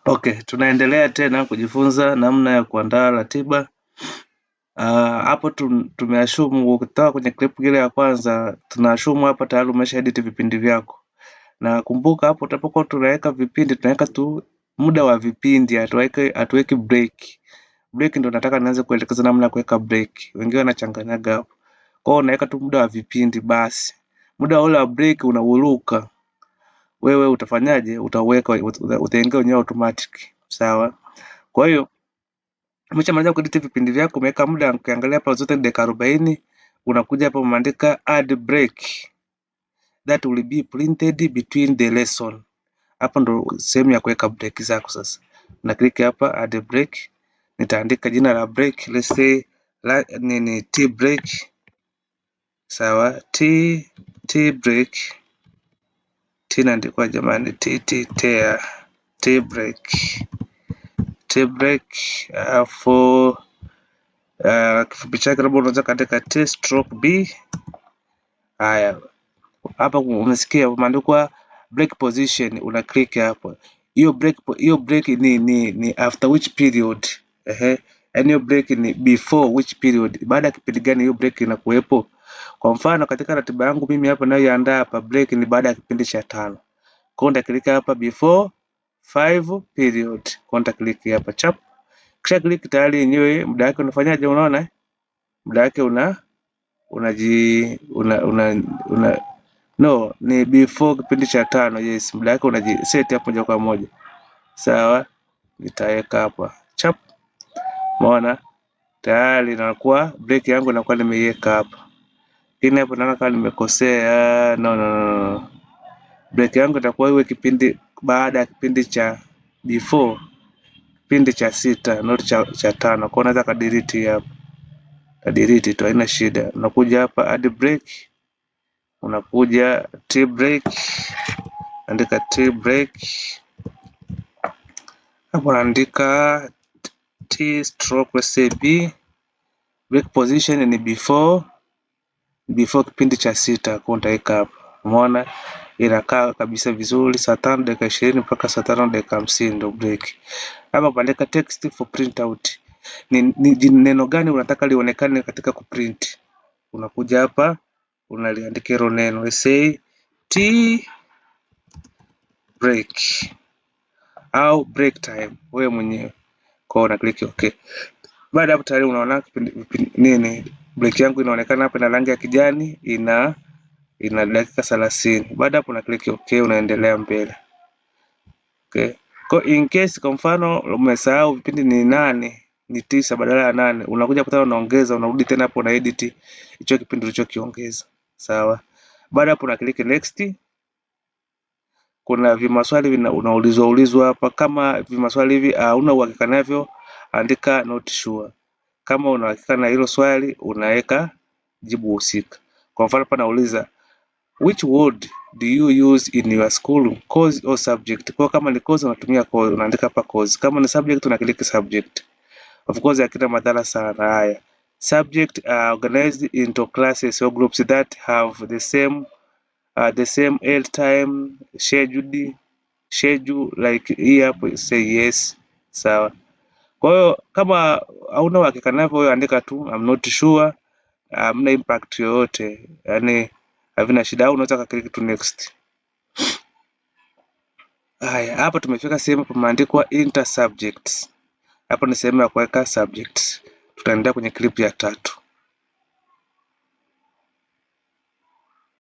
Okay, tunaendelea tena kujifunza namna ya kuandaa ratiba. Hapo tumeashumu ukitoka kwenye clip ile ya kwanza, tunaashumu hapa tayari umesha edit vipindi vyako. Na kumbuka hapo tutapokuwa tunaweka vipindi, tunaweka tu muda wa vipindi, hatuweki break. Break ndio nataka nianze kuelekeza namna ya kuweka break. Wengine wanachanganyaga hapo. Kwa hiyo unaweka tu muda wa vipindi basi. Muda ule wa break unauruka. Wewe utafanyaje? Utaingia wenyewe automatic. Sawa? Kwa hiyo umeshamaliza kuedit vipindi vyako, umeweka muda, ukiangalia hapa zote ni dakika 40, unakuja hapa umeandika add break that will be printed between the lesson. Hapa ndo sehemu ya kuweka break zako sasa. Na click hapa add break, nitaandika jina la break, let's say nini tea break. Sawa, tea break. Tea inaandikwa jamani, tea break. Tea break for kifupi chake labda unaweza kaandika T stroke B. Haya, hapa umesikia umeandikwa break position, una click hapo. Hiyo break ni after which period? Yani hiyo break ni before which period? Baada ya kipindi gani hiyo break inakuwepo? Kwa mfano katika ratiba yangu mimi hapa nayoandaa hapa, break ni baada ya kipindi cha 5. Kwa hiyo nita hapa before 5 period. Kwa hiyo nita click hapa chap. Kisha click tayari yenyewe muda wake unafanyaje? Unaona muda wake ni before kipindi cha 5. Yes, muda wake unajiset hapo moja kwa moja. Sawa, nitaweka hapa chap. Umeona tayari inakuwa break yangu inakuwa nimeiweka hapa. Lakini hapo naona kama nimekosea. No. Break yangu itakuwa iwe kipindi baada ya kipindi cha before kipindi cha 6, not cha 5. Kwa unaweza kadelete hapa. Kadelete tu haina shida. Unakuja hapa add break. Unakuja tea break. Andika tea break. Hapo naandika T stroke let's say B. Break position ni before kipindi cha 6. Kwa nitaweka hapa. Umeona inakaa kabisa vizuri, saa 5 dakika 20 mpaka saa 5 dakika 50 ndio break. Hapa bandika text for print out. Ni neno gani unataka lionekane katika kuprint? Unakuja hapa unaliandika hilo neno, let's say tea break au break time, wewe mwenyewe. Kwa una click okay. Baada hapo tayari unaona nini break yangu inaonekana hapa na rangi ya kijani, ina dakika 30. Baada hapo una click okay, unaendelea mbele. Okay. Kwa in case kwa mfano umesahau vipindi ni 8 ni 9 badala ya 8, unakuja kutana unaongeza, unarudi tena hapo na edit hicho kipindi ulichokiongeza. Sawa. Baada hapo una click next. Kuna vimaswali unaulizwa hapa. Kama vimaswali hivi hauna uhakika navyo, andika not sure. Kama una uhakika na hilo swali, unaweka jibu husika. Kwa mfano hapa nauliza which word do you use in your school, course or subject? Kwa kama ni course unatumia course, unaandika hapa course. Kama ni subject una click subject. Of course hakina madhara sana haya. Subject are organized into classes or groups that have the same L time schedule like hii hapo say yes. Sawa. Kwa hiyo kama hauna uhakika navyo, wewe andika tu I'm not sure. Hamna impact yoyote, yani havina shida, au unaweza click to next. Haya, hapa tumefika sehemu pameandikwa enter subjects. Hapo ni sehemu ya kuweka subjects. Tutaendelea kwenye clip ya 3.